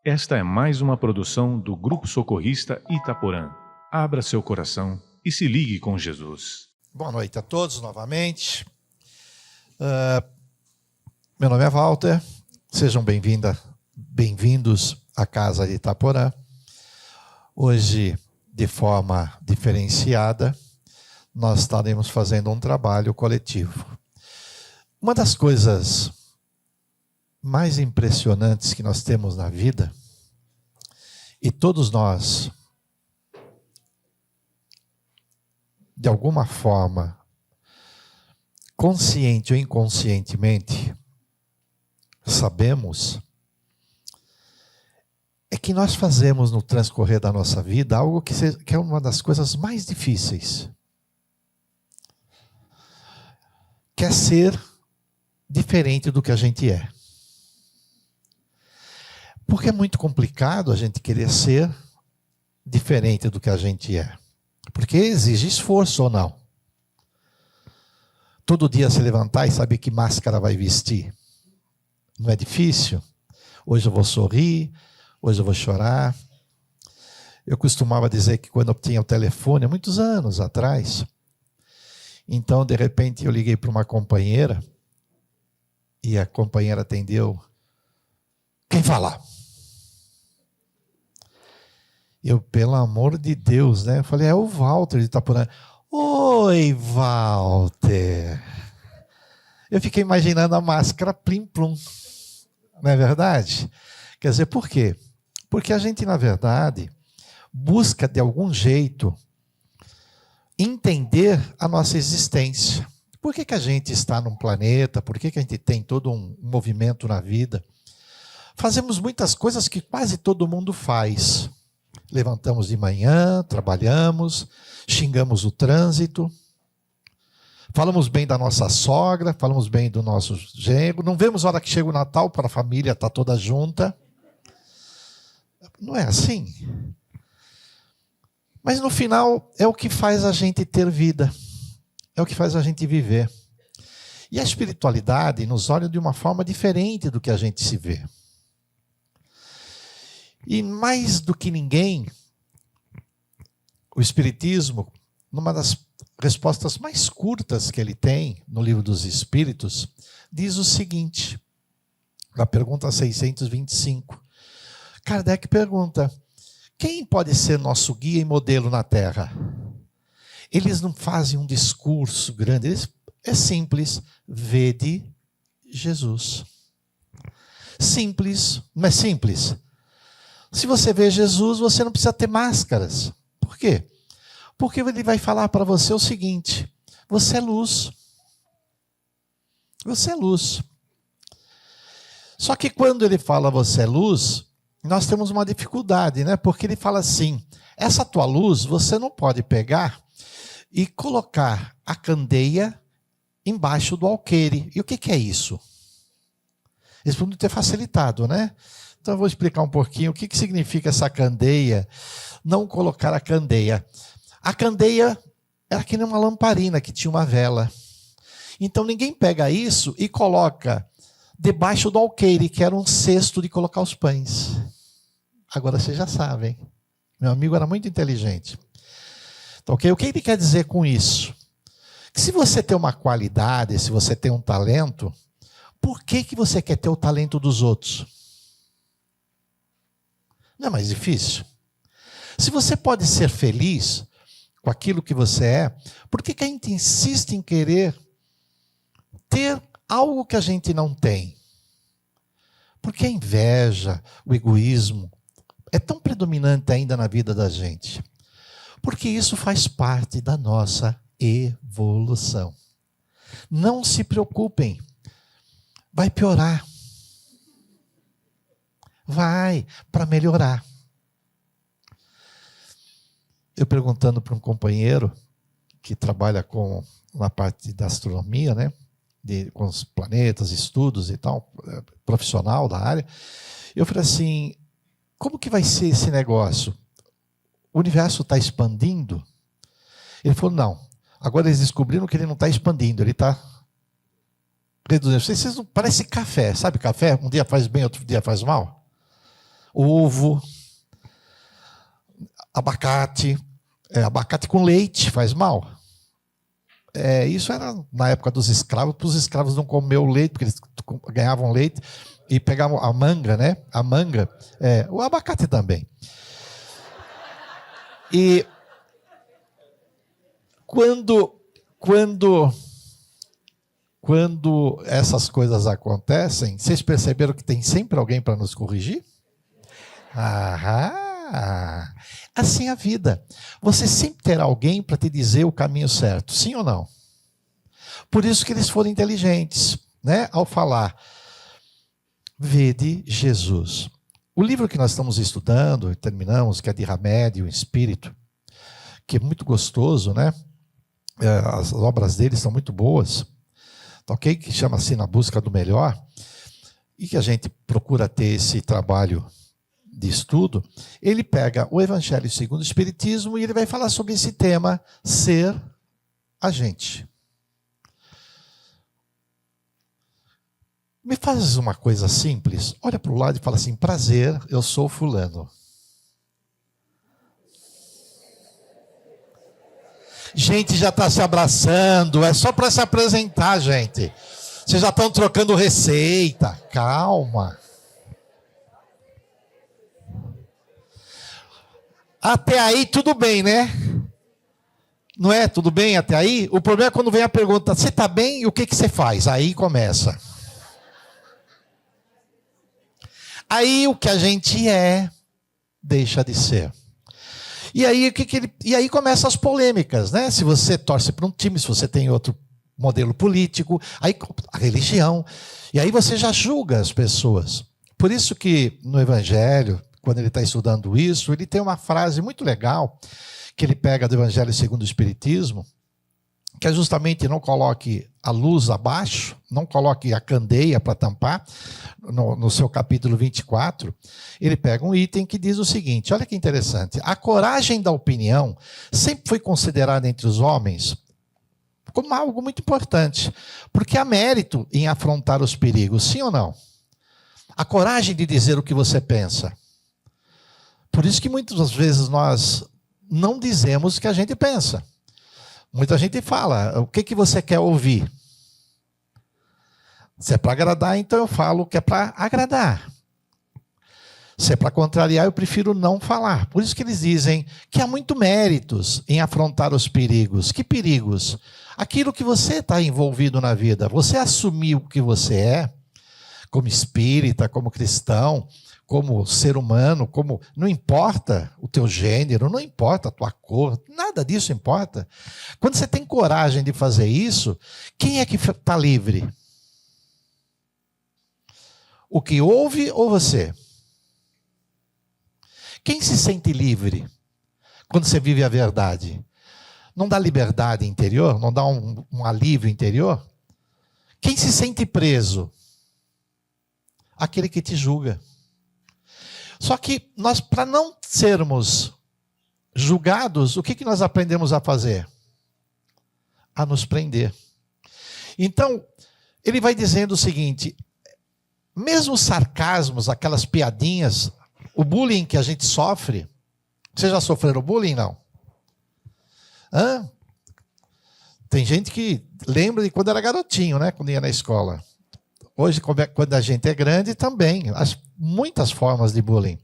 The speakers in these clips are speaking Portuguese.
Esta é mais uma produção do Grupo Socorrista Itaporã. Abra seu coração e se ligue com Jesus. Boa noite a todos novamente. Meu nome é Walter. Sejam bem-vindos à Casa de Itaporã. Hoje, de forma diferenciada, nós estaremos fazendo um trabalho coletivo. Uma das coisas mais impressionantes que nós temos na vida, e todos nós, de alguma forma, consciente ou inconscientemente, sabemos, é que nós fazemos no transcorrer da nossa vida algo que é uma das coisas mais difíceis. Que é ser diferente do que a gente é. Porque é muito complicado a gente querer ser diferente do que a gente é. Porque exige esforço ou não. Todo dia se levantar e saber que máscara vai vestir. Não é difícil? Hoje eu vou sorrir, hoje eu vou chorar. Eu costumava dizer que quando eu tinha o telefone, há muitos anos atrás, então de repente eu liguei para uma companheira e a companheira atendeu. Quem fala? Eu, pelo amor de Deus, né? Eu falei, é o Walter de Itaporã. Oi, Walter. Eu fiquei imaginando a máscara plim-plum. Não é verdade? Quer dizer, por quê? Porque a gente, na verdade, busca de algum jeito entender a nossa existência. Por que a gente está num planeta? Por que a gente tem todo um movimento na vida? Fazemos muitas coisas que quase todo mundo faz. Levantamos de manhã, trabalhamos, xingamos o trânsito, falamos bem da nossa sogra, falamos bem do nosso genro, não vemos a hora que chega o Natal para a família estar toda junta. Não é assim? Mas no final é o que faz a gente ter vida, é o que faz a gente viver. E a espiritualidade nos olha de uma forma diferente do que a gente se vê. E mais do que ninguém, o Espiritismo, numa das respostas mais curtas que ele tem no Livro dos Espíritos, diz o seguinte, na pergunta 625. Kardec pergunta, quem pode ser nosso guia e modelo na Terra? Eles não fazem um discurso grande, é simples, vede Jesus. Simples, não é simples? Se você vê Jesus, você não precisa ter máscaras. Por quê? Porque ele vai falar para você o seguinte, você é luz. Você é luz. Só que quando ele fala você é luz, nós temos uma dificuldade, né? Porque ele fala assim, essa tua luz você não pode pegar e colocar a candeia embaixo do alqueire. E o que é isso? Eles podem ter facilitado, né? Então eu vou explicar um pouquinho o que significa essa candeia, não colocar a candeia. A candeia era que nem uma lamparina que tinha uma vela. Então ninguém pega isso e coloca debaixo do alqueire, que era um cesto de colocar os pães. Agora vocês já sabem. Meu amigo era muito inteligente. Então, okay? O que ele quer dizer com isso? Que se você tem uma qualidade, se você tem um talento, por que você quer ter o talento dos outros? Não é mais difícil? Se você pode ser feliz com aquilo que você é, por que a gente insiste em querer ter algo que a gente não tem? Porque a inveja, o egoísmo, é tão predominante ainda na vida da gente. Porque isso faz parte da nossa evolução. Não se preocupem, vai piorar. Vai, para melhorar. Eu perguntando para um companheiro que trabalha com na parte da astronomia, né? Com os planetas, estudos e tal, profissional da área, eu falei assim, como que vai ser esse negócio? O universo está expandindo? Ele falou, não. Agora eles descobriram que ele não está expandindo, ele está reduzindo. Vocês não, parece café, sabe café? Um dia faz bem, outro dia faz mal. ovo, abacate. Abacate com leite faz mal. Isso era na época dos escravos, para os escravos não comer o leite, porque eles ganhavam leite e pegavam a manga, né? A manga, o abacate também. E quando essas coisas acontecem, vocês perceberam que tem sempre alguém para nos corrigir? Assim é a vida. Você sempre terá alguém para te dizer o caminho certo, sim ou não? Por isso que eles foram inteligentes, né? Ao falar, vede Jesus. O livro que nós estamos estudando, terminamos, que é de Hamed, o Espírito, que é muito gostoso, né? As obras dele são muito boas, ok? Que chama-se Na Busca do Melhor, e que a gente procura ter esse trabalho de estudo. Ele pega o Evangelho segundo o Espiritismo e ele vai falar sobre esse tema, ser agente. Me faz uma coisa simples, olha para o lado e fala assim, prazer, eu sou fulano. Gente, já está se abraçando, é só para se apresentar, gente. Vocês já estão trocando receita, calma. Até aí tudo bem, né? Não é? Tudo bem até aí? O problema é quando vem a pergunta, você está bem e o que você faz? Aí começa. Aí o que a gente deixa de ser. E aí começam as polêmicas, né? Se você torce para um time, se você tem outro modelo político, aí a religião, e aí você já julga as pessoas. Por isso que no Evangelho, quando ele está estudando isso, ele tem uma frase muito legal, que ele pega do Evangelho segundo o Espiritismo, que é justamente não coloque a luz abaixo, não coloque a candeia para tampar, no seu capítulo 24, ele pega um item que diz o seguinte, olha que interessante, a coragem da opinião sempre foi considerada entre os homens como algo muito importante, porque há mérito em afrontar os perigos, sim ou não? A coragem de dizer o que você pensa. Por isso que muitas vezes nós não dizemos o que a gente pensa. Muita gente fala, o que você quer ouvir? Se é para agradar, então eu falo o que é para agradar. Se é para contrariar, eu prefiro não falar. Por isso que eles dizem que há muito méritos em afrontar os perigos. Que perigos? Aquilo que você está envolvido na vida. Você assumir o que você é, como espírita, como cristão, como ser humano, como não importa o teu gênero, não importa a tua cor, nada disso importa. Quando você tem coragem de fazer isso, quem é que está livre? O que ouve ou você? Quem se sente livre quando você vive a verdade? Não dá liberdade interior? Não dá um alívio interior? Quem se sente preso? Aquele que te julga. Só que nós, para não sermos julgados, o que nós aprendemos a fazer? A nos prender. Então, ele vai dizendo o seguinte, mesmo os sarcasmos, aquelas piadinhas, o bullying que a gente sofre, vocês já sofreram bullying, não? Tem gente que lembra de quando era garotinho, né? Quando ia na escola. Hoje, quando a gente é grande, também. Muitas formas de bullying.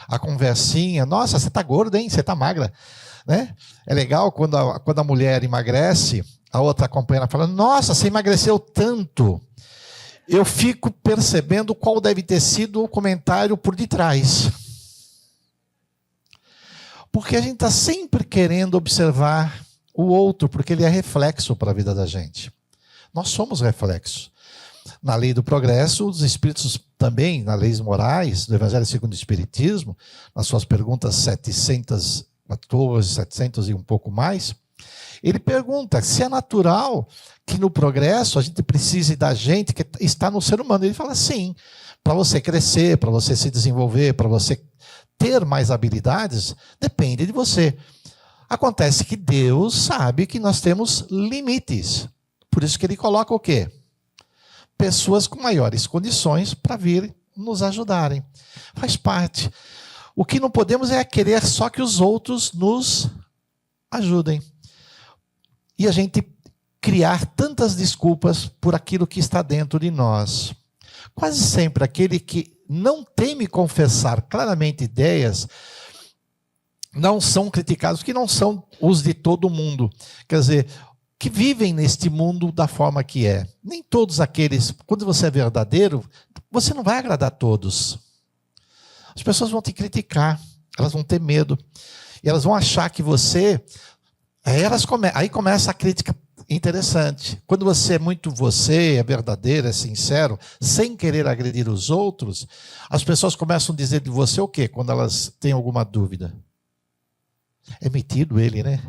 A conversinha, nossa, você está gorda, hein? Você está magra. Né? É legal quando a mulher emagrece, a outra companheira fala, nossa, você emagreceu tanto. Eu fico percebendo qual deve ter sido o comentário por detrás. Porque a gente está sempre querendo observar o outro, porque ele é reflexo para a vida da gente. Nós somos reflexos. Na lei do progresso, os espíritos também, nas leis morais, do Evangelho segundo o Espiritismo, nas suas perguntas 714, 700 e um pouco mais, ele pergunta se é natural que no progresso a gente precise da gente que está no ser humano. Ele fala sim, para você crescer, para você se desenvolver, para você ter mais habilidades, depende de você. Acontece que Deus sabe que nós temos limites. Por isso que ele coloca o quê? Pessoas com maiores condições para vir nos ajudarem. Faz parte. O que não podemos é querer só que os outros nos ajudem. E a gente criar tantas desculpas por aquilo que está dentro de nós. Quase sempre aquele que não teme confessar claramente ideias não são criticados, que não são os de todo mundo. Quer dizer, que vivem neste mundo da forma que é. Nem todos aqueles, quando você é verdadeiro, você não vai agradar a todos. As pessoas vão te criticar, elas vão ter medo, e elas vão achar que você... Aí começa a crítica interessante. Quando você é muito você, é verdadeiro, é sincero, sem querer agredir os outros, as pessoas começam a dizer de você o quê? Quando elas têm alguma dúvida. É metido ele, né?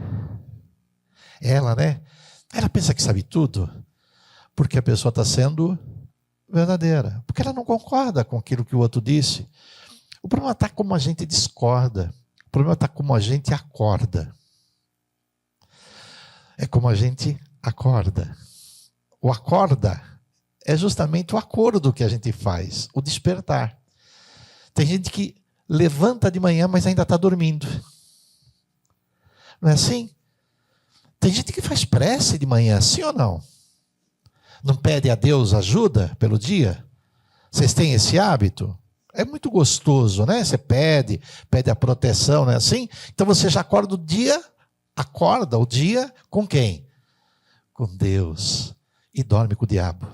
Ela, né? Ela pensa que sabe tudo, porque a pessoa está sendo verdadeira, porque ela não concorda com aquilo que o outro disse. O problema está como a gente discorda, o problema está como a gente acorda. É como a gente acorda. O acorda é justamente o acordo que a gente faz, o despertar. Tem gente que levanta de manhã, mas ainda está dormindo. Não é assim? Tem gente que faz prece de manhã, sim ou não? Não pede a Deus ajuda pelo dia? Vocês têm esse hábito? É muito gostoso, né? Você pede a proteção, não é assim? Então você já acorda o dia com quem? Com Deus. E dorme com o diabo.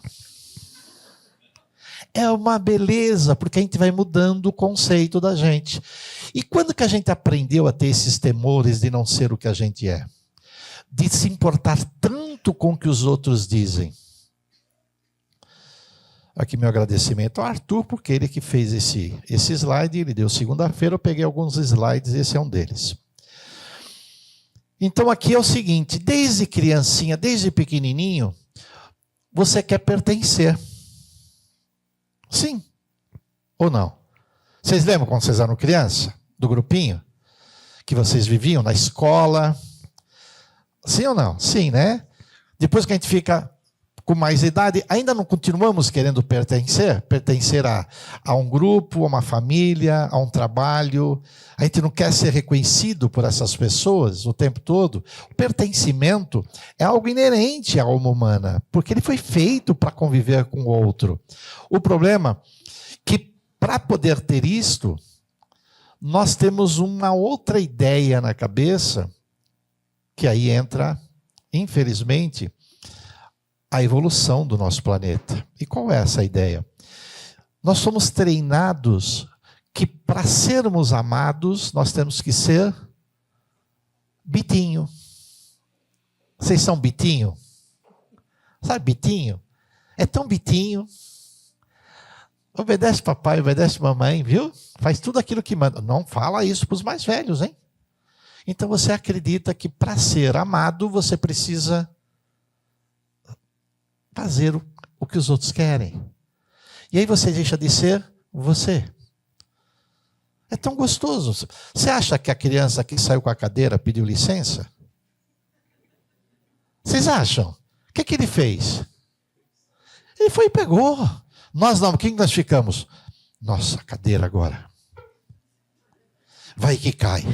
É uma beleza, porque a gente vai mudando o conceito da gente. E quando que a gente aprendeu a ter esses temores de não ser o que a gente é? De se importar tanto com o que os outros dizem. Aqui meu agradecimento ao Arthur, porque ele que fez esse slide, ele deu segunda-feira, eu peguei alguns slides, esse é um deles. Então aqui é o seguinte, desde criancinha, desde pequenininho, você quer pertencer. Sim ou não? Vocês lembram quando vocês eram criança? Do grupinho? Que vocês viviam na escola? Sim ou não? Sim, né? Depois que a gente fica com mais idade, ainda não continuamos querendo pertencer? Pertencer a um grupo, a uma família, a um trabalho. A gente não quer ser reconhecido por essas pessoas o tempo todo. O pertencimento é algo inerente à alma humana, porque ele foi feito para conviver com o outro. O problema é que, para poder ter isto, nós temos uma outra ideia na cabeça, que aí entra, infelizmente, a evolução do nosso planeta. E qual é essa ideia? Nós somos treinados que para sermos amados, nós temos que ser bitinho. Vocês são bitinho? Sabe bitinho? É tão bitinho. Obedece papai, obedece mamãe, viu? Faz tudo aquilo que manda. Não fala isso para os mais velhos, hein? Então você acredita que para ser amado, você precisa fazer o que os outros querem. E aí você deixa de ser você. É tão gostoso. Você acha que a criança que saiu com a cadeira pediu licença? Vocês acham? O que ele fez? Ele foi e pegou. Nós não, quem nós ficamos? Nossa, cadeira agora. Vai que cai.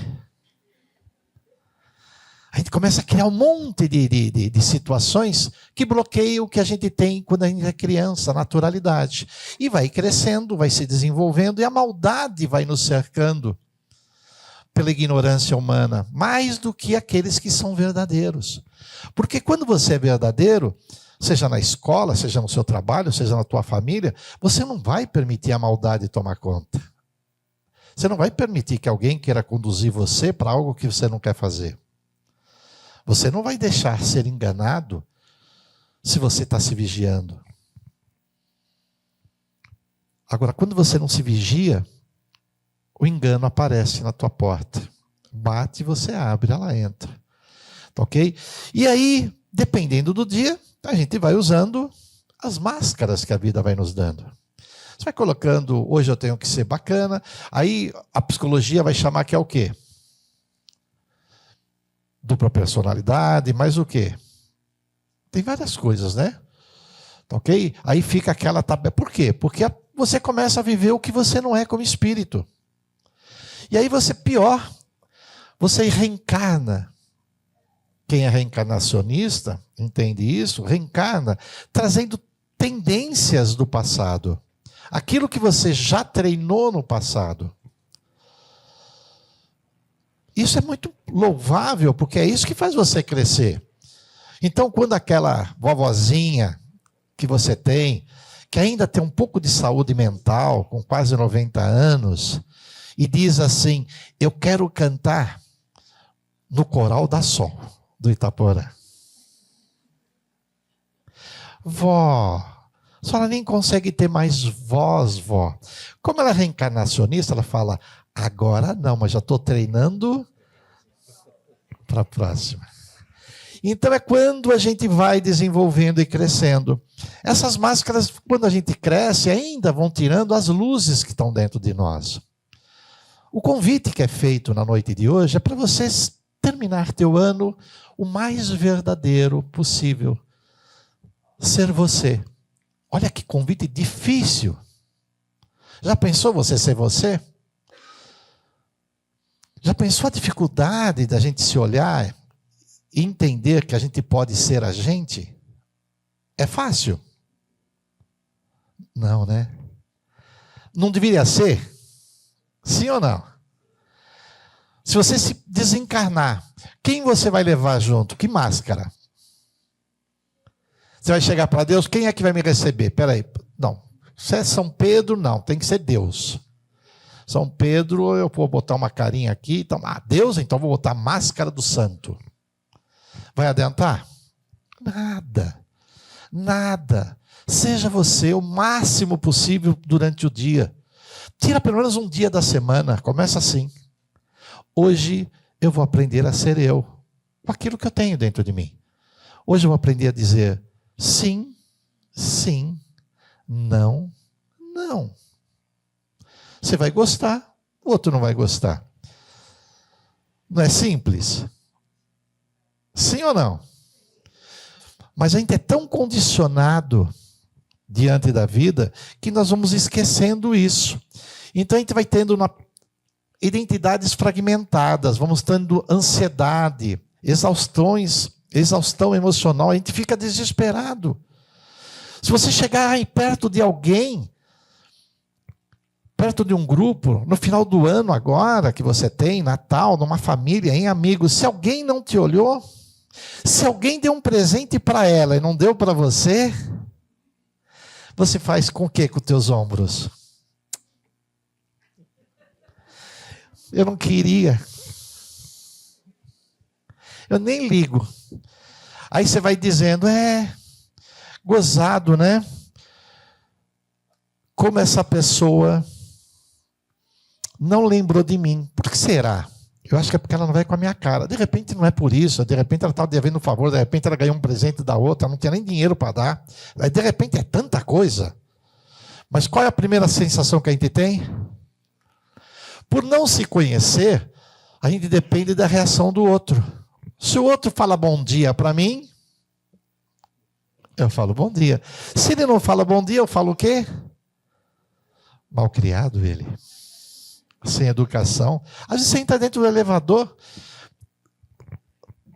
A gente começa a criar um monte de situações que bloqueiam o que a gente tem quando a gente é criança, a naturalidade. E vai crescendo, vai se desenvolvendo, e a maldade vai nos cercando pela ignorância humana, mais do que aqueles que são verdadeiros. Porque quando você é verdadeiro, seja na escola, seja no seu trabalho, seja na tua família, você não vai permitir a maldade tomar conta. Você não vai permitir que alguém queira conduzir você para algo que você não quer fazer. Você não vai deixar ser enganado se você está se vigiando. Agora, quando você não se vigia, o engano aparece na tua porta. Bate, você abre, ela entra. Tá ok? E aí, dependendo do dia, a gente vai usando as máscaras que a vida vai nos dando. Você vai colocando, hoje eu tenho que ser bacana, aí a psicologia vai chamar que é o quê? Dupla personalidade, mas o quê? Tem várias coisas, né? Ok? Aí fica aquela tabela. Por quê? Porque você começa a viver o que você não é como espírito. E aí pior, você reencarna. Quem é reencarnacionista, entende isso, reencarna trazendo tendências do passado. Aquilo que você já treinou no passado. Isso é muito louvável, porque é isso que faz você crescer. Então, quando aquela vovozinha que você tem, que ainda tem um pouco de saúde mental, com quase 90 anos, e diz assim, eu quero cantar no Coral da Sol, do Itaporã. Vó, a senhora nem consegue ter mais voz, vó. Como ela é reencarnacionista, ela fala, agora não, mas já estou treinando para a próxima. Então é quando a gente vai desenvolvendo e crescendo. Essas máscaras, quando a gente cresce, ainda vão tirando as luzes que estão dentro de nós. O convite que é feito na noite de hoje é para você terminar teu ano o mais verdadeiro possível. Ser você. Olha que convite difícil. Já pensou você ser você? Já pensou a dificuldade da gente se olhar e entender que a gente pode ser a gente? É fácil? Não, né? Não deveria ser? Sim ou não? Se você se desencarnar, quem você vai levar junto? Que máscara? Você vai chegar para Deus, quem é que vai me receber? Peraí, não. Se é São Pedro, não, tem que ser Deus. São Pedro, eu vou botar uma carinha aqui, então, Deus, então vou botar a máscara do santo. Vai adiantar? Nada. Nada. Seja você o máximo possível durante o dia. Tira pelo menos um dia da semana, começa assim. Hoje eu vou aprender a ser eu, com aquilo que eu tenho dentro de mim. Hoje eu vou aprender a dizer sim, sim, não, não. Você vai gostar, o outro não vai gostar. Não é simples? Sim ou não? Mas a gente é tão condicionado diante da vida que nós vamos esquecendo isso. Então a gente vai tendo identidades fragmentadas, vamos tendo ansiedade, exaustão emocional, a gente fica desesperado. Se você chegar aí perto de alguém, perto de um grupo, no final do ano agora que você tem, Natal, numa família, em amigos, se alguém não te olhou, se alguém deu um presente para ela e não deu para você, você faz com o quê com os teus ombros? Eu não queria. Eu nem ligo. Aí você vai dizendo, gozado, né? Como essa pessoa não lembrou de mim. Por que será? Eu acho que é porque ela não vai com a minha cara. De repente não é por isso. De repente ela estava devendo um favor. De repente ela ganhou um presente da outra. Não tinha nem dinheiro para dar. Aí, de repente é tanta coisa. Mas qual é a primeira sensação que a gente tem? Por não se conhecer, a gente depende da reação do outro. Se o outro fala bom dia para mim, eu falo bom dia. Se ele não fala bom dia, eu falo o quê? Malcriado ele. Sem educação. Às vezes você entra dentro do elevador,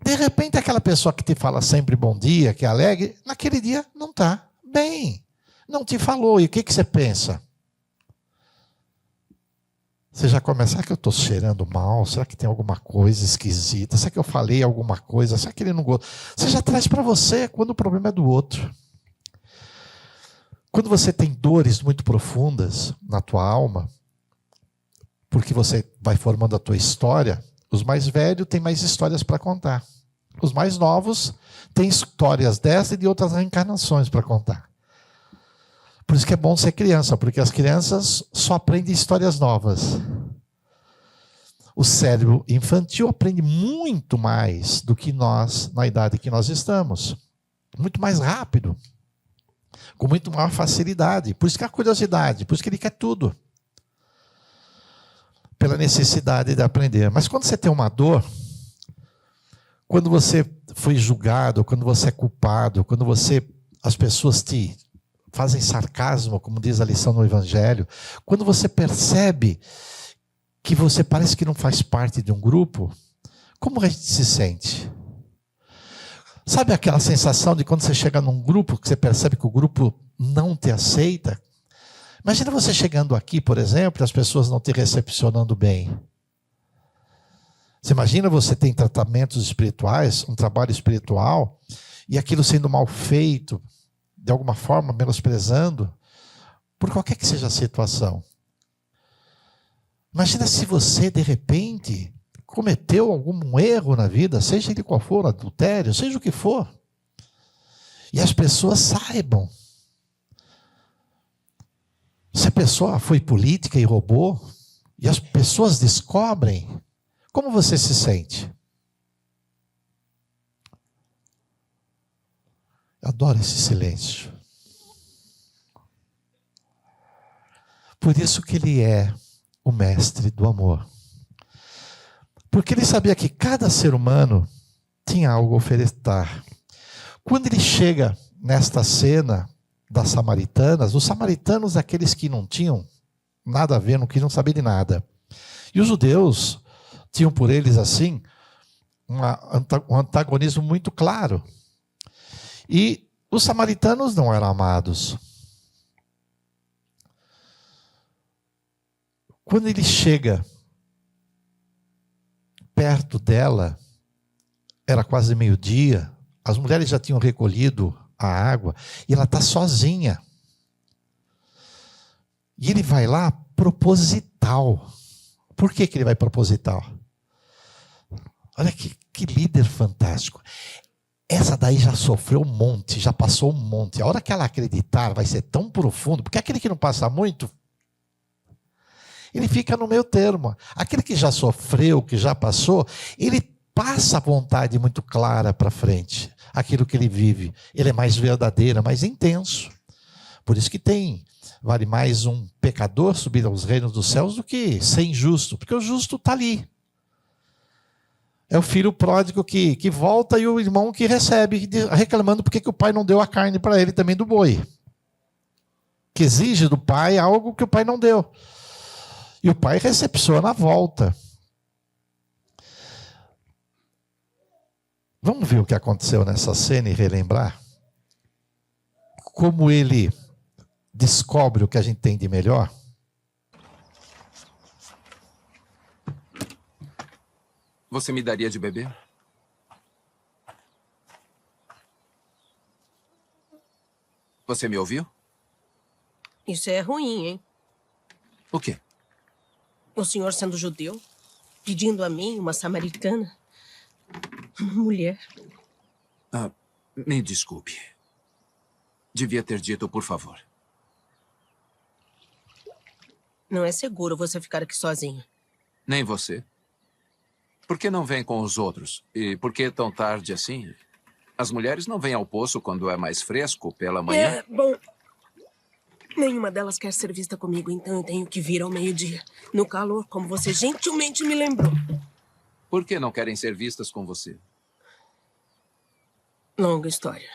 de repente aquela pessoa que te fala sempre bom dia, que é alegre, naquele dia não está bem. Não te falou. E o que você pensa? Você já começa, será que eu estou cheirando mal? Será que tem alguma coisa esquisita? Será que eu falei alguma coisa? Será que ele não gosta? Você já traz para você quando o problema é do outro. Quando você tem dores muito profundas na tua alma, porque você vai formando a tua história, os mais velhos têm mais histórias para contar. Os mais novos têm histórias dessa e de outras reencarnações para contar. Por isso que é bom ser criança, porque as crianças só aprendem histórias novas. O cérebro infantil aprende muito mais do que nós, na idade que nós estamos. Muito mais rápido. Com muito maior facilidade. Por isso que a curiosidade, por isso que ele quer tudo. Pela necessidade de aprender. Mas quando você tem uma dor, quando você foi julgado, quando você é culpado, quando as pessoas te fazem sarcasmo, como diz a lição no Evangelho, quando você percebe que você parece que não faz parte de um grupo, como a gente se sente? Sabe aquela sensação de quando você chega num grupo, que você percebe que o grupo não te aceita? Imagina você chegando aqui, por exemplo, e as pessoas não te recepcionando bem. Você imagina você tem tratamentos espirituais, um trabalho espiritual, e aquilo sendo mal feito, de alguma forma menosprezando, por qualquer que seja a situação. Imagina se você, de repente, cometeu algum erro na vida, seja ele qual for, adultério, seja o que for, e as pessoas saibam. Se a pessoa foi política e roubou, e as pessoas descobrem, como você se sente? Eu adoro esse silêncio. Por isso que ele é o mestre do amor. Porque ele sabia que cada ser humano tinha algo a ofertar. Quando ele chega nesta cena das samaritanas, os samaritanos, aqueles que não tinham nada a ver, não queriam saber de nada. E os judeus tinham por eles, assim, um antagonismo muito claro. E os samaritanos não eram amados. Quando ele chega perto dela, era quase meio-dia, as mulheres já tinham recolhido a água, e ela está sozinha. E ele vai lá proposital. Por que ele vai proposital? Olha que líder fantástico. Essa daí já sofreu um monte, já passou um monte. A hora que ela acreditar vai ser tão profundo, porque aquele que não passa muito, ele fica no meio termo. Aquele que já sofreu, que já passou, ele passa a vontade muito clara para frente. Aquilo que ele vive, ele é mais verdadeiro, mais intenso. Por isso que vale mais um pecador subir aos reinos dos céus do que ser injusto, porque o justo está ali. É o filho pródigo que volta e o irmão que recebe, reclamando porque que o pai não deu a carne para ele também do boi. Que exige do pai algo que o pai não deu. E o pai recepciona a volta. Vamos ver o que aconteceu nessa cena e relembrar? Como ele descobre o que a gente tem de melhor? Você me daria de beber? Você me ouviu? Isso é ruim, hein? O quê? O senhor sendo judeu, pedindo a mim, uma samaritana, uma mulher. Me desculpe. Devia ter dito, por favor. Não é seguro você ficar aqui sozinho. Nem você. Por que não vem com os outros? E por que tão tarde assim? As mulheres não vêm ao poço quando é mais fresco, pela manhã? Bom, nenhuma delas quer ser vista comigo, então eu tenho que vir ao meio-dia. No calor, como você gentilmente me lembrou. Por que não querem ser vistas com você? Longa história.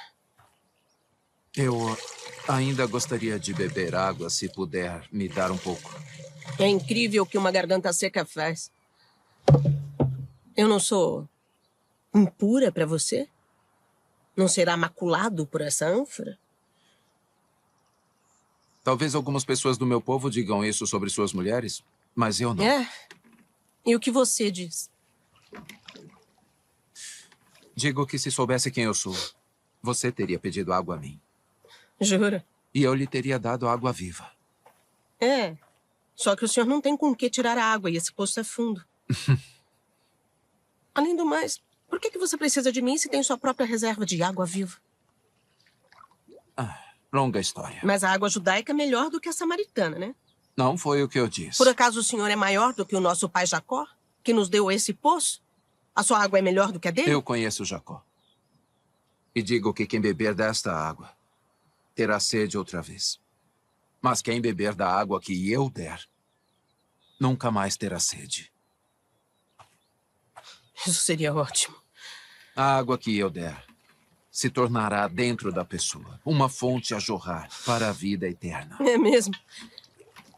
Eu ainda gostaria de beber água, se puder me dar um pouco. É incrível o que uma garganta seca faz. Eu não sou impura para você? Não será maculado por essa ânfora? Talvez algumas pessoas do meu povo digam isso sobre suas mulheres, mas eu não. E o que você diz? Digo que se soubesse quem eu sou, você teria pedido água a mim. Jura? E eu lhe teria dado água viva. Só que o senhor não tem com que tirar a água e esse poço é fundo. Além do mais, por que você precisa de mim se tem sua própria reserva de água viva? Longa história. Mas a água judaica é melhor do que a samaritana, né? Não foi o que eu disse. Por acaso o senhor é maior do que o nosso pai Jacó, que nos deu esse poço? A sua água é melhor do que a dele? Eu conheço Jacó. E digo que quem beber desta água terá sede outra vez. Mas quem beber da água que eu der, nunca mais terá sede. Isso seria ótimo. A água que eu der se tornará dentro da pessoa uma fonte a jorrar para a vida eterna. É mesmo?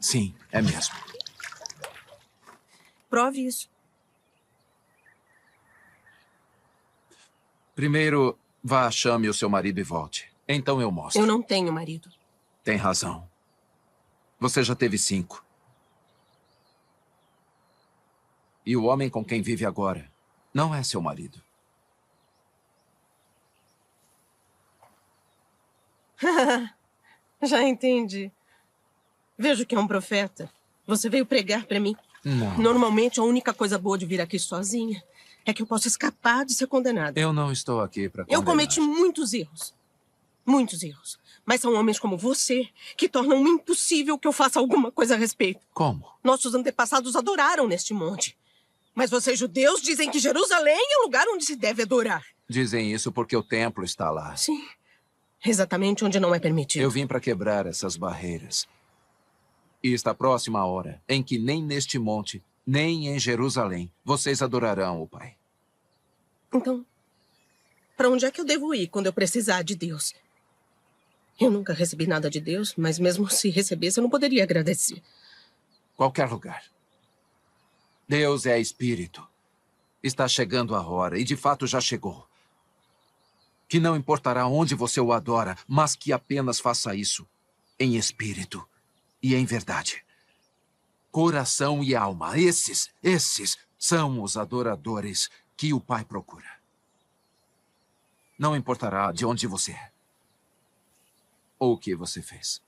Sim, é mesmo. Prove isso. Primeiro, vá, chame o seu marido e volte. Então eu mostro. Eu não tenho marido. Tem razão. Você já teve 5. E o homem com quem vive agora não é seu marido. Já entendi. Vejo que é um profeta. Você veio pregar para mim. Não. Normalmente, a única coisa boa de vir aqui sozinha é que eu posso escapar de ser condenada. Eu não estou aqui para condenar. Eu cometi muitos erros. Muitos erros. Mas são homens como você que tornam impossível que eu faça alguma coisa a respeito. Como? Nossos antepassados adoraram neste monte. Mas vocês, judeus, dizem que Jerusalém é o lugar onde se deve adorar. Dizem isso porque o templo está lá. Sim. Exatamente onde não é permitido. Eu vim para quebrar essas barreiras. E está próxima a hora em que nem neste monte, nem em Jerusalém, vocês adorarão o Pai. Então, para onde é que eu devo ir quando eu precisar de Deus? Eu nunca recebi nada de Deus, mas mesmo se recebesse, eu não poderia agradecer. Qualquer lugar. Deus é espírito. Está chegando a hora, e de fato já chegou. Que não importará onde você o adora, mas que apenas faça isso em espírito e em verdade. Coração e alma, esses são os adoradores que o Pai procura. Não importará de onde você é ou o que você fez.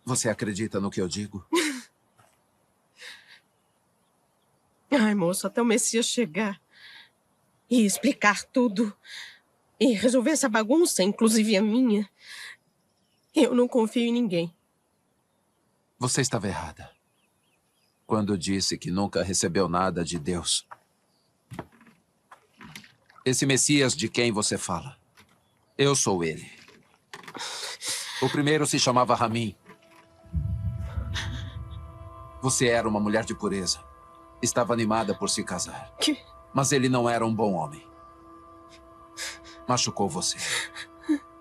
Você acredita no que eu digo? Ai, moço, até o Messias chegar e explicar tudo e resolver essa bagunça, inclusive a minha, eu não confio em ninguém. Você estava errada quando disse que nunca recebeu nada de Deus. Esse Messias de quem você fala, eu sou ele. O primeiro se chamava Ramim. Você era uma mulher de pureza. Estava animada por se casar. Que? Mas ele não era um bom homem. Machucou você.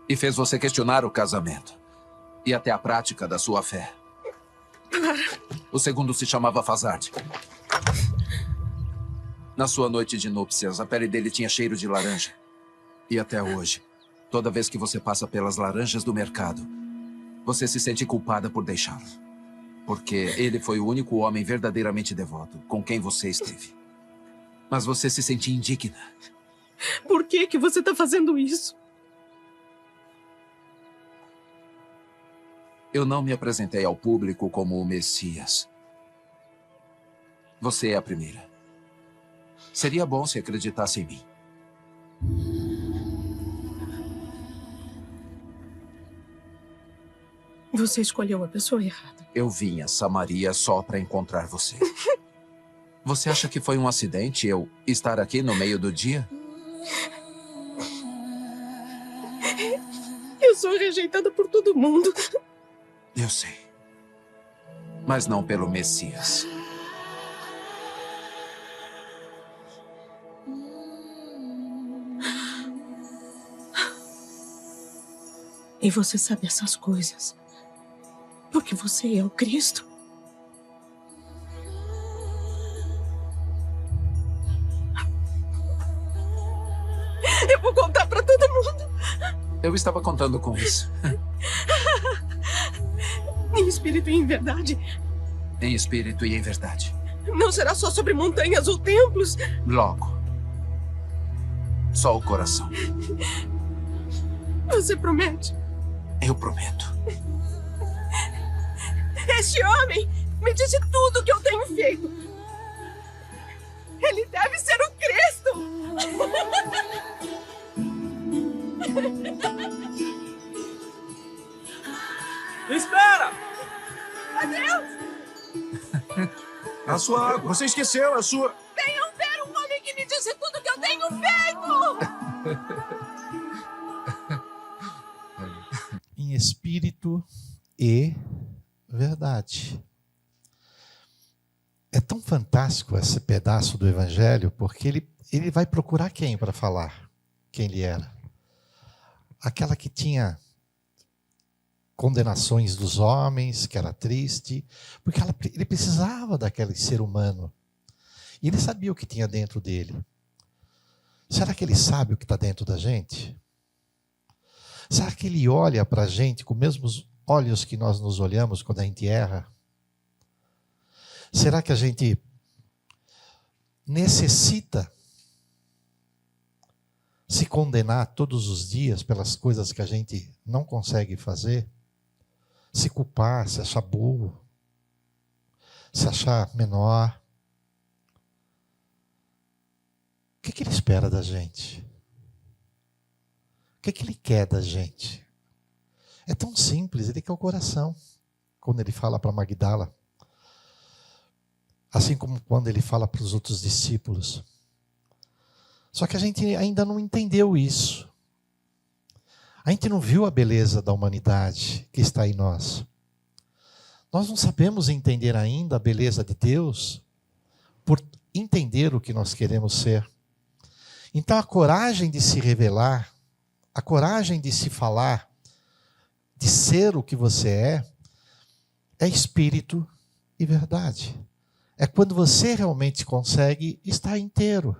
E fez você questionar o casamento. E até a prática da sua fé. O segundo se chamava Fazard. Na sua noite de núpcias, a pele dele tinha cheiro de laranja. E até hoje, toda vez que você passa pelas laranjas do mercado, você se sente culpada por deixá-lo. Porque ele foi o único homem verdadeiramente devoto com quem você esteve. Mas você se sentia indigna. Por que você está fazendo isso? Eu não me apresentei ao público como o Messias. Você é a primeira. Seria bom se acreditasse em mim. Você escolheu a pessoa errada. Eu vim a Samaria só para encontrar você. Você acha que foi um acidente eu estar aqui no meio do dia? Eu sou rejeitada por todo mundo. Eu sei. Mas não pelo Messias. E você sabe essas coisas porque você é o Cristo. Eu vou contar para todo mundo. Eu estava contando com isso. Em espírito e em verdade. Em espírito e em verdade. Não será só sobre montanhas ou templos. Logo. Só o coração. Você promete? Eu prometo. Este homem me disse tudo o que eu tenho feito. Ele deve ser o Cristo. Espera! Adeus! A sua água. Você esqueceu a sua... Venham ver um homem que me disse tudo o que eu tenho feito. espírito e verdade. É tão fantástico esse pedaço do Evangelho, porque ele vai procurar quem para falar quem ele era? Aquela que tinha condenações dos homens, que era triste, porque ele precisava daquele ser humano. E ele sabia o que tinha dentro dele. Será que ele sabe o que está dentro da gente? Será que ele olha para a gente com os mesmos olhos que nós nos olhamos quando a gente erra? Será que a gente necessita se condenar todos os dias pelas coisas que a gente não consegue fazer? Se culpar, se achar burro, se achar menor? O que ele espera da gente? O que ele quer da gente? É tão simples, ele quer o coração. Quando ele fala para Magdala, assim como quando ele fala para os outros discípulos. Só que a gente ainda não entendeu isso. A gente não viu a beleza da humanidade que está em nós. Nós não sabemos entender ainda a beleza de Deus por entender o que nós queremos ser. Então a coragem de se revelar, a coragem de se falar, de ser o que você é espírito e verdade. É quando você realmente consegue estar inteiro.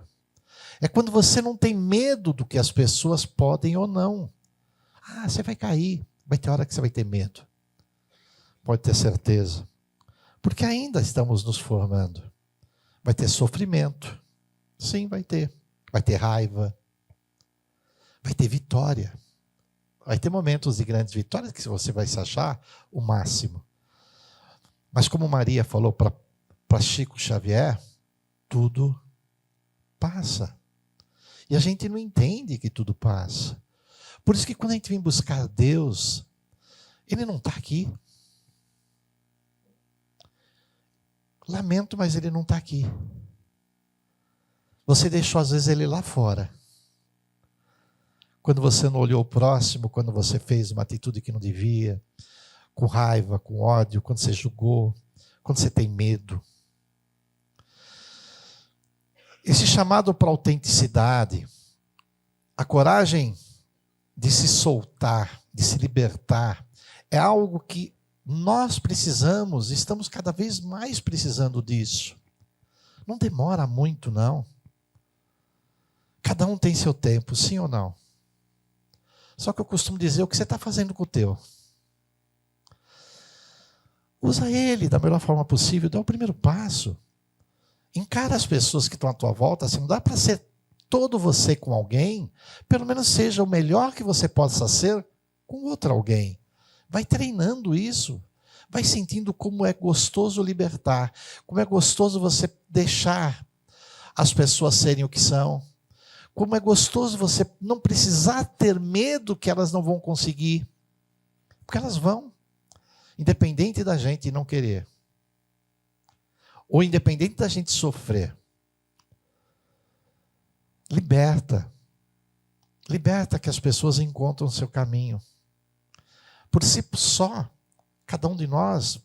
É quando você não tem medo do que as pessoas podem ou não. Ah, você vai cair. Vai ter hora que você vai ter medo. Pode ter certeza. Porque ainda estamos nos formando. Vai ter sofrimento. Sim, vai ter. Vai ter raiva. Vai ter vitória. Vai ter momentos de grandes vitórias que você vai se achar o máximo. Mas como Maria falou para Chico Xavier, tudo passa. E a gente não entende que tudo passa. Por isso que quando a gente vem buscar Deus, Ele não está aqui. Lamento, mas Ele não está aqui. Você deixou às vezes Ele lá fora. Quando você não olhou o próximo, quando você fez uma atitude que não devia, com raiva, com ódio, quando você julgou, quando você tem medo. Esse chamado para a autenticidade, a coragem de se soltar, de se libertar, é algo que nós precisamos, estamos cada vez mais precisando disso. Não demora muito, não. Cada um tem seu tempo, sim ou não? Só que eu costumo dizer o que você está fazendo com o teu. Usa ele da melhor forma possível, dá o primeiro passo. Encara as pessoas que estão à tua volta, assim, não dá para ser todo você com alguém, pelo menos seja o melhor que você possa ser com outro alguém. Vai treinando isso, vai sentindo como é gostoso libertar, como é gostoso você deixar as pessoas serem o que são, como é gostoso você não precisar ter medo que elas não vão conseguir, porque elas vão, independente da gente não querer. Ou independente da gente sofrer. Liberta. Liberta que as pessoas encontram o seu caminho. Por si só, cada um de nós,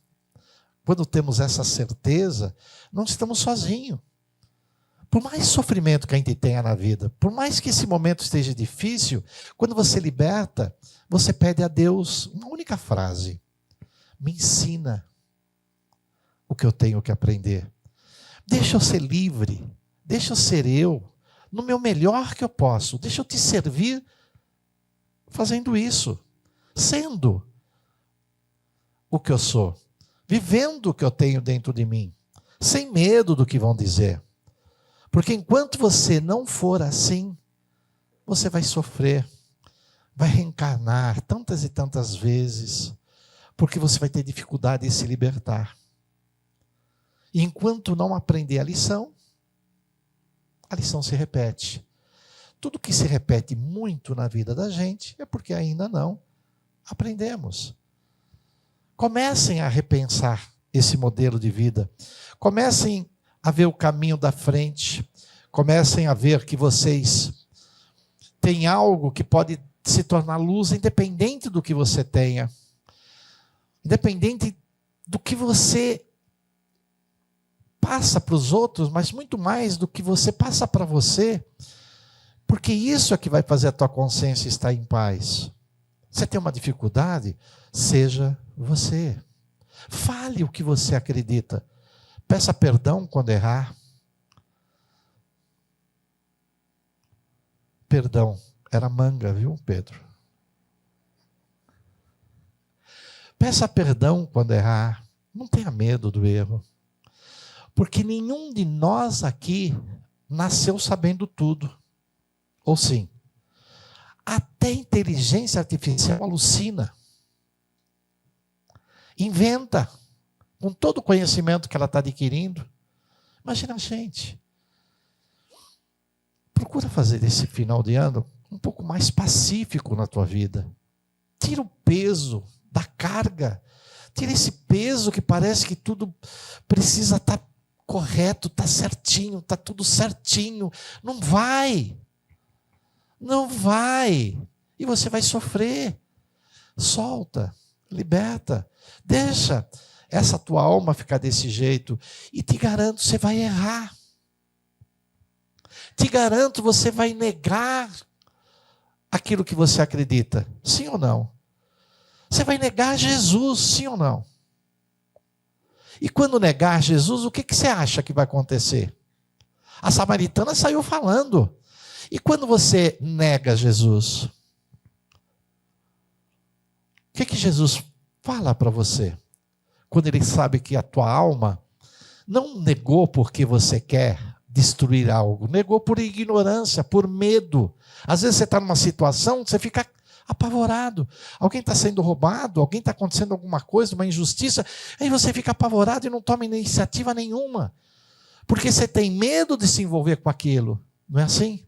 quando temos essa certeza, não estamos sozinhos. Por mais sofrimento que a gente tenha na vida, por mais que esse momento esteja difícil, quando você liberta, você pede a Deus uma única frase: me ensina o que eu tenho que aprender. Deixa eu ser livre, deixa eu ser eu, no meu melhor que eu posso. Deixa eu te servir fazendo isso, sendo o que eu sou, vivendo o que eu tenho dentro de mim, sem medo do que vão dizer. Porque enquanto você não for assim, você vai sofrer, vai reencarnar tantas e tantas vezes, porque você vai ter dificuldade em se libertar. E enquanto não aprender a lição se repete. Tudo que se repete muito na vida da gente é porque ainda não aprendemos. Comecem a repensar esse modelo de vida. Comecem a ver o caminho da frente. Comecem a ver que vocês têm algo que pode se tornar luz, independente do que você tenha. Independente do que você passa para os outros, mas muito mais do que você passa para você, porque isso é que vai fazer a tua consciência estar em paz. Você tem uma dificuldade? Seja você. Fale o que você acredita. Peça perdão quando errar. Perdão, era manga, viu, Pedro? Peça perdão quando errar. Não tenha medo do erro. Porque nenhum de nós aqui nasceu sabendo tudo. Ou sim? Até a inteligência artificial alucina. Inventa. Com todo o conhecimento que ela está adquirindo. Imagina a gente. Procura fazer desse final de ano um pouco mais pacífico na tua vida. Tira o peso da carga. Tira esse peso que parece que tudo precisa estar correto, está certinho, está tudo certinho. Não vai. Não vai. E você vai sofrer. Solta, liberta. Deixa essa tua alma ficar desse jeito. E te garanto, você vai errar. Te garanto, você vai negar aquilo que você acredita. Sim ou não? Você vai negar Jesus, sim ou não? E quando negar Jesus, o que você acha que vai acontecer? A samaritana saiu falando. E quando você nega Jesus, o que Jesus fala para você? Quando ele sabe que a tua alma não negou porque você quer destruir algo, negou por ignorância, por medo. Às vezes você está numa situação, você fica apavorado. Alguém está sendo roubado, alguém está acontecendo alguma coisa, uma injustiça, aí você fica apavorado e não toma iniciativa nenhuma. Porque você tem medo de se envolver com aquilo. Não é assim?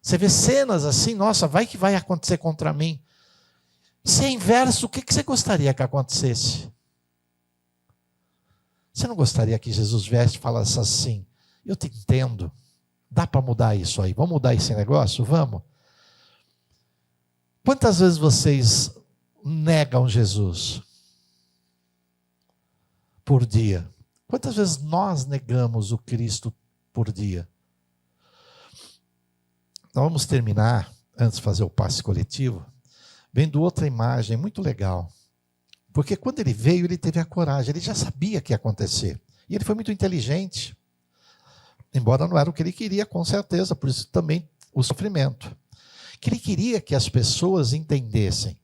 Você vê cenas assim, nossa, vai que vai acontecer contra mim. Se é inverso, o que você gostaria que acontecesse? Você não gostaria que Jesus viesse e falasse assim, eu te entendo, dá para mudar isso aí, vamos mudar esse negócio? Vamos. Quantas vezes vocês negam Jesus por dia? Quantas vezes nós negamos o Cristo por dia? Nós vamos terminar, antes de fazer o passe coletivo, vendo outra imagem muito legal. Porque quando ele veio, ele teve a coragem, ele já sabia que ia acontecer. E ele foi muito inteligente. Embora não era o que ele queria, com certeza, por isso também o sofrimento. Que ele queria que as pessoas entendessem.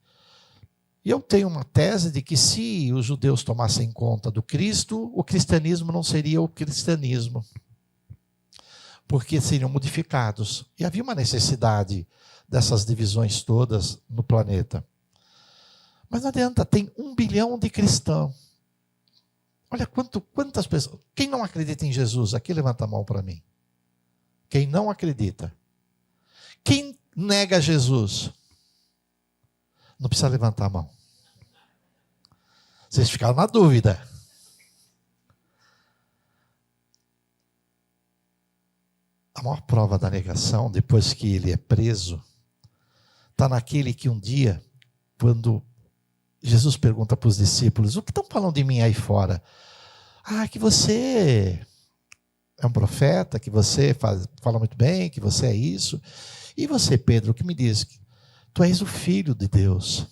E eu tenho uma tese de que se os judeus tomassem conta do Cristo, o cristianismo não seria o cristianismo. Porque seriam modificados. E havia uma necessidade dessas divisões todas no planeta. Mas não adianta, tem 1 bilhão de cristãos. Olha quantas pessoas. Quem não acredita em Jesus, aqui levanta a mão para mim. Quem não acredita. Quem nega Jesus? Não precisa levantar a mão. Vocês ficaram na dúvida. A maior prova da negação, depois que ele é preso, está naquele que um dia, quando Jesus pergunta para os discípulos, o que estão falando de mim aí fora? Ah, que você é um profeta, que você fala muito bem, que você é isso. E você, Pedro, o que me diz? Tu és o Filho de Deus,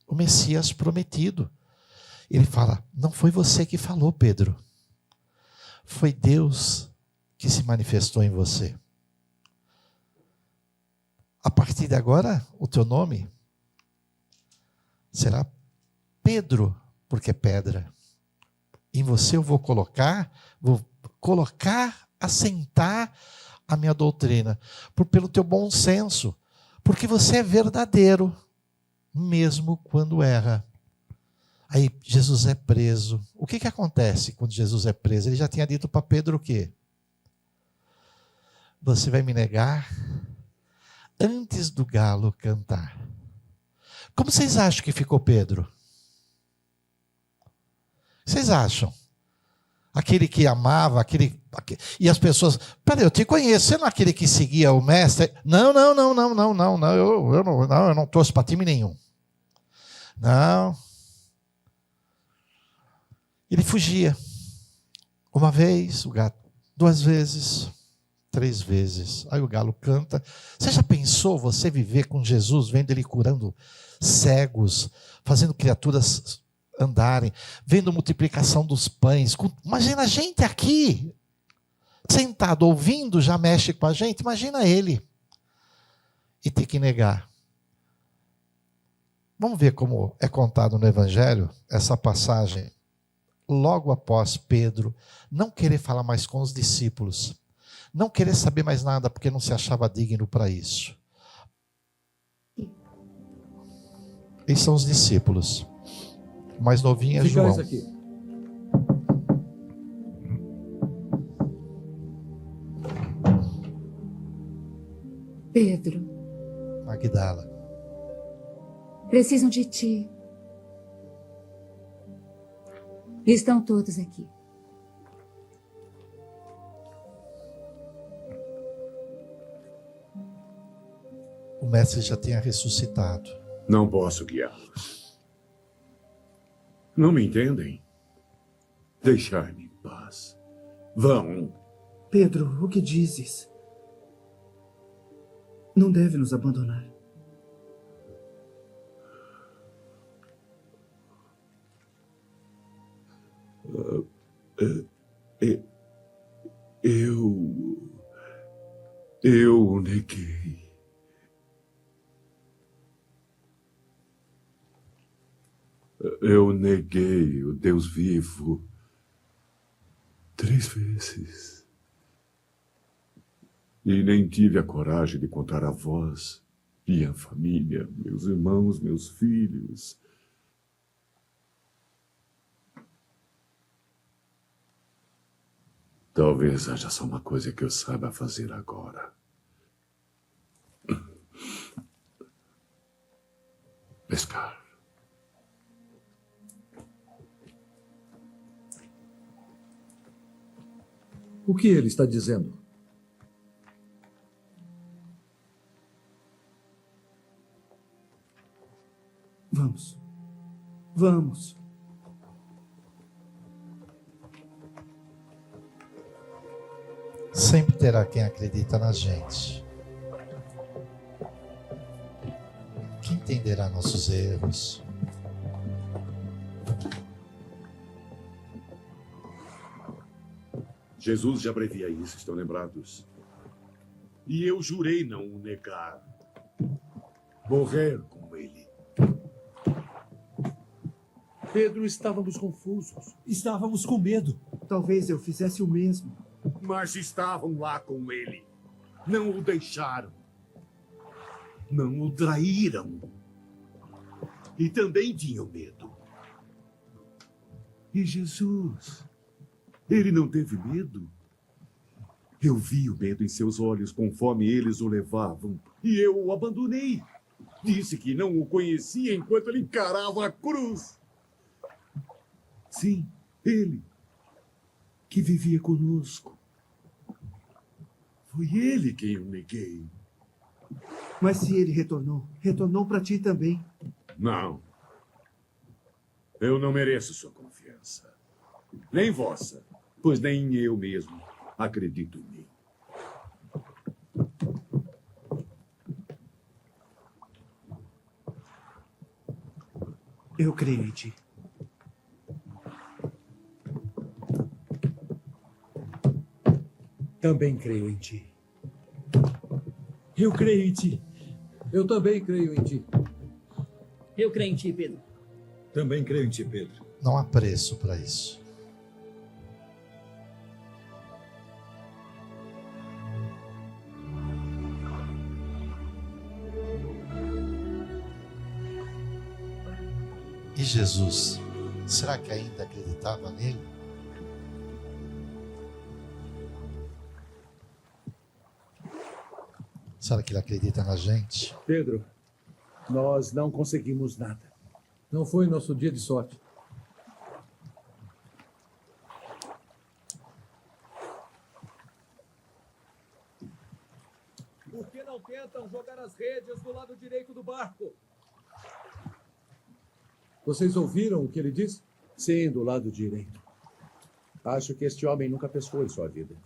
o Messias prometido. Ele fala, não foi você que falou, Pedro. Foi Deus que se manifestou em você. A partir de agora, o teu nome será Pedro, porque é pedra. Em você eu vou colocar, assentar a minha doutrina, pelo teu bom senso, porque você é verdadeiro, mesmo quando erra. Aí Jesus é preso. O que acontece quando Jesus é preso? Ele já tinha dito para Pedro o quê? Você vai me negar antes do galo cantar. Como vocês acham que ficou Pedro? Vocês acham? Aquele que amava, e as pessoas, peraí, eu te conheço, você não é aquele que seguia o mestre? Não, eu não torço para time nenhum. Não. Ele fugia. Uma vez, o gato. 2 vezes, 3 vezes. Aí o galo canta. Você já pensou você viver com Jesus, vendo ele curando cegos, fazendo criaturas andarem, vendo multiplicação dos pães? Imagina a gente aqui, sentado, ouvindo, já mexe com a gente. Imagina ele. E ter que negar. Vamos ver como é contado no Evangelho, essa passagem, logo após Pedro não querer falar mais com os discípulos, não querer saber mais nada, porque não se achava digno para isso. Esses são os discípulos. O mais novinho é João. Aqui. Pedro, Magdala. precisam de ti. Estão todos aqui. O mestre já tinha ressuscitado. Não posso guiá-los. Não me entendem? Deixai-me em paz. Vão. Pedro, o que dizes? Não deve nos abandonar. Eu o neguei. Eu neguei o Deus vivo 3 vezes. E nem tive a coragem de contar a vós, minha família, meus irmãos, meus filhos. Talvez haja só uma coisa que eu saiba fazer agora. Pescar. O que ele está dizendo? Vamos. Vamos. Sempre terá quem acredita na gente. Que entenderá nossos erros. Jesus já previa isso, estão lembrados? E eu jurei não o negar. Morrer com ele. Pedro, estávamos confusos. Estávamos com medo. Talvez eu fizesse o mesmo. Mas estavam lá com ele. Não o deixaram. Não o traíram. E também tinham medo. E Jesus, ele não teve medo? Eu vi o medo em seus olhos conforme eles o levavam. E eu o abandonei. Disse que não o conhecia enquanto ele encarava a cruz. Sim, ele, que vivia conosco. Foi ele quem eu neguei. Mas se ele retornou para ti também. Não. Eu não mereço sua confiança. Nem vossa, pois nem eu mesmo acredito nele. Eu creio em ti. Também creio em ti. Eu creio em ti. Eu também creio em ti. Eu creio em ti, Pedro. Também creio em ti, Pedro. Não há preço para isso. E Jesus, será que ainda acreditava nele? Será que ele acredita na gente? Pedro, nós não conseguimos nada. Não foi nosso dia de sorte. Por que não tentam jogar as redes do lado direito do barco? Vocês ouviram o que ele disse? Sim, do lado direito. Acho que este homem nunca pescou em sua vida.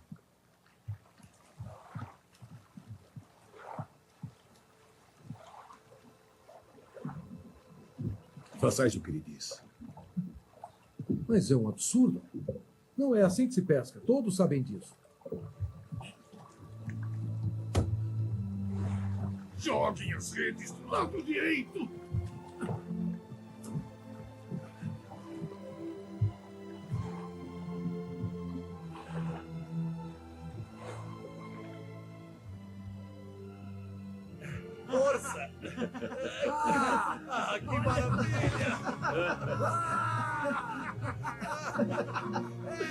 Façais o que ele diz. Mas é um absurdo. Não é assim que se pesca. Todos sabem disso. Joguem as redes do lado direito. Força! Que maravilha!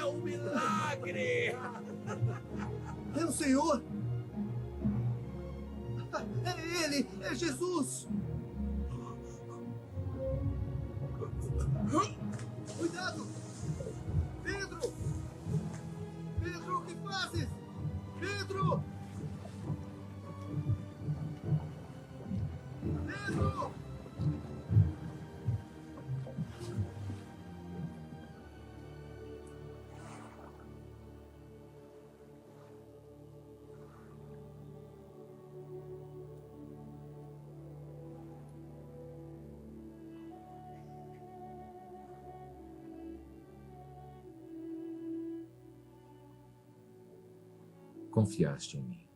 É um milagre! É o Senhor! É Ele! É Jesus! Cuidado! Pedro! Pedro, o que fazes? Pedro! Pedro! Confiaste em mim.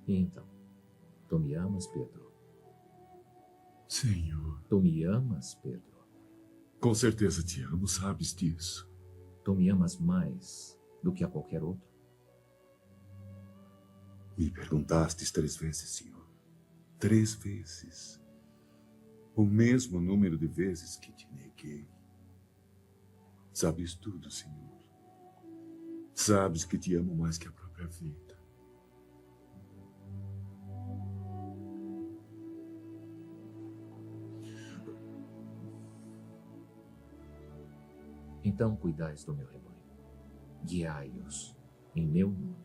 E então, tu me amas, Pedro? Senhor. Tu me amas, Pedro? Com certeza te amo, sabes disso. Tu me amas mais do que a qualquer outro? Me perguntastes 3 vezes, Senhor. 3 vezes. O mesmo número de vezes que te neguei. Sabes tudo, Senhor. Sabes que te amo mais que a própria vida. Então cuidais do meu rebanho. Guiai-os em meu nome.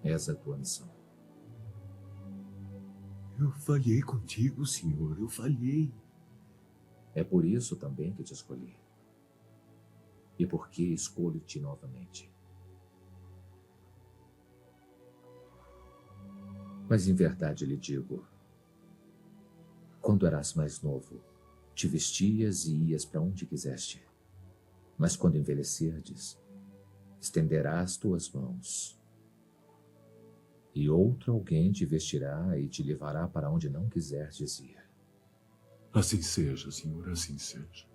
Essa é a tua missão. Eu falhei contigo, Senhor. Eu falhei. É por isso também que te escolhi. E por que escolho-te novamente? Mas em verdade lhe digo, quando eras mais novo, te vestias e ias para onde quiseste. Mas quando envelhecerdes, estenderás tuas mãos, e outro alguém te vestirá e te levará para onde não quiserdes ir. Assim seja, Senhor, assim seja.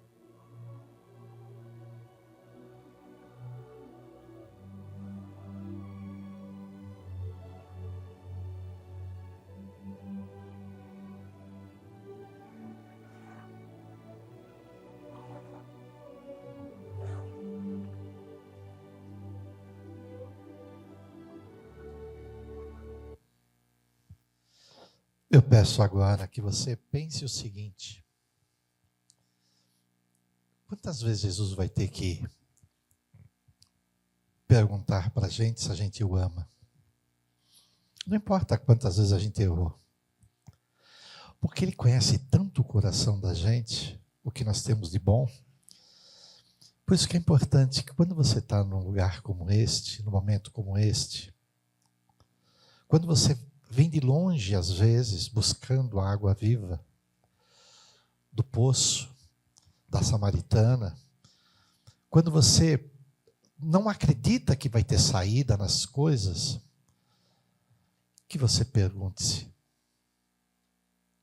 Eu peço agora que você pense o seguinte: quantas vezes Jesus vai ter que perguntar para a gente se a gente o ama? Não importa quantas vezes a gente errou, porque Ele conhece tanto o coração da gente, o que nós temos de bom. Por isso que é importante que quando você está num lugar como este, num momento como este, quando você vem de longe, às vezes, buscando a água viva do poço, da samaritana, quando você não acredita que vai ter saída nas coisas, que você pergunte-se: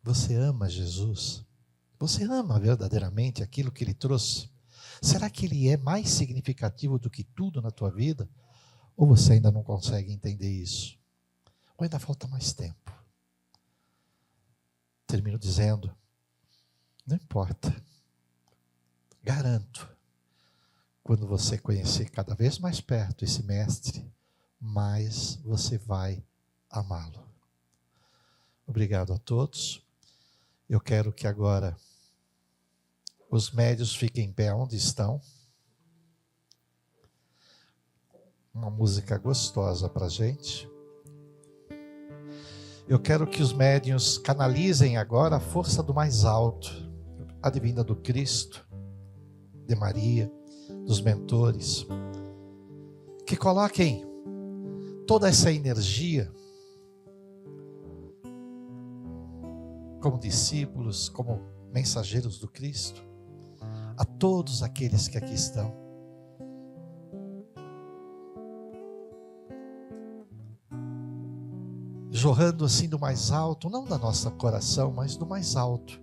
você ama Jesus? Você ama verdadeiramente aquilo que Ele trouxe? Será que Ele é mais significativo do que tudo na tua vida? Ou você ainda não consegue entender isso? Ou ainda falta mais tempo? Termino dizendo, não importa. Garanto, quando você conhecer cada vez mais perto esse mestre, mais você vai amá-lo. Obrigado a todos. Eu quero que agora os médios fiquem em pé onde estão. Uma música gostosa para a gente. Eu quero que os médiuns canalizem agora a força do mais alto. advinda do Cristo, de Maria, dos mentores, que coloquem toda essa energia como discípulos, como mensageiros do Cristo, a todos aqueles que aqui estão. Jorrando assim do mais alto, não da nossa coração, mas do mais alto.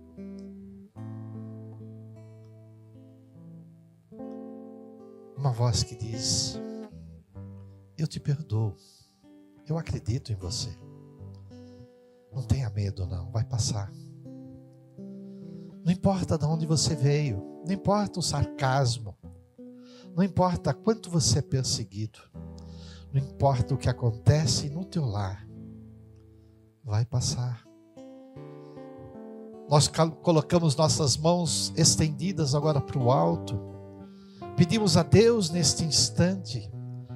Uma voz que diz: eu te perdoo, eu acredito em você. Não tenha medo não, vai passar. Não importa de onde você veio, não importa o sarcasmo, não importa quanto você é perseguido, não importa o que acontece no teu lar, vai passar. Nós colocamos nossas mãos estendidas agora para o alto, pedimos a Deus neste instante,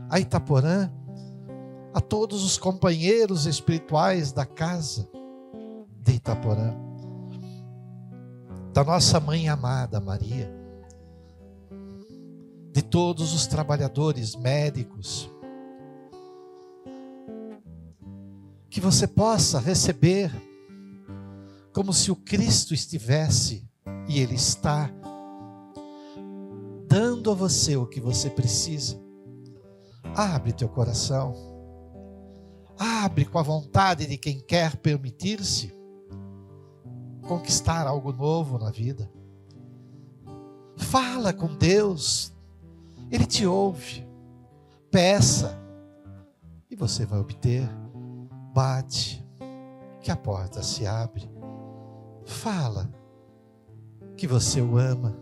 a Itaporã, a todos os companheiros espirituais da casa de Itaporã, da nossa mãe amada Maria, de todos os trabalhadores médicos, que você possa receber como se o Cristo estivesse, e Ele está, dando a você o que você precisa. Abre teu coração, abre com a vontade de quem quer permitir-se conquistar algo novo na vida. Fala com Deus, Ele te ouve. Peça e você vai obter. Bate, que a porta se abre. Fala que você o ama,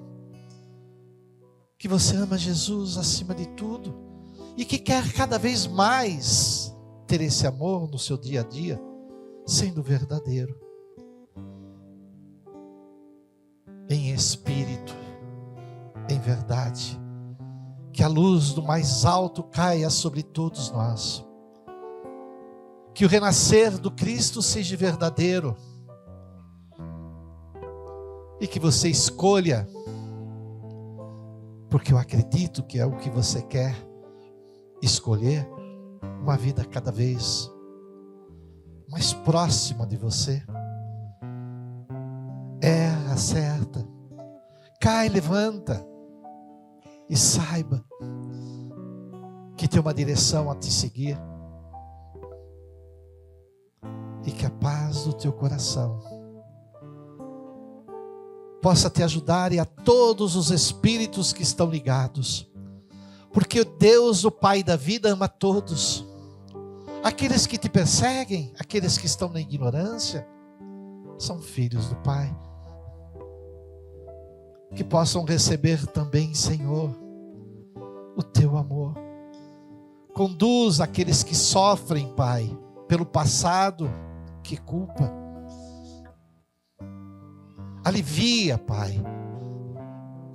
que você ama Jesus acima de tudo e que quer cada vez mais ter esse amor no seu dia a dia, sendo verdadeiro, em espírito, em verdade. Que a luz do mais alto caia sobre todos nós. Que o renascer do Cristo seja verdadeiro. E que você escolha, porque eu acredito que é o que você quer escolher, uma vida cada vez mais próxima de você. Acerta, cai, levanta e saiba que tem uma direção a te seguir. E que a paz do teu coração possa te ajudar e a todos os espíritos que estão ligados. Porque Deus, o Pai da vida, ama todos. Aqueles que te perseguem, aqueles que estão na ignorância, são filhos do Pai. Que possam receber também, Senhor, o teu amor. Conduz aqueles que sofrem, Pai, pelo passado, que culpa. Alivia, Pai,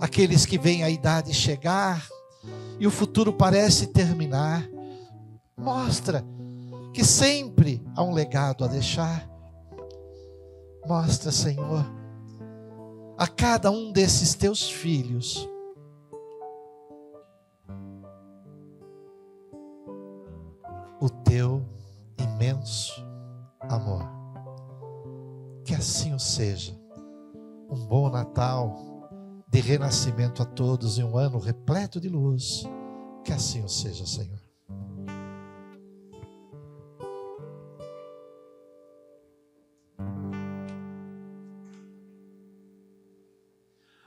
aqueles que veem a idade chegar e o futuro parece terminar. Mostra que sempre há um legado a deixar. Mostra, Senhor, a cada um desses teus filhos o teu imenso amor. Que assim o seja. Um bom Natal de renascimento a todos e um ano repleto de luz. Que assim o seja, Senhor.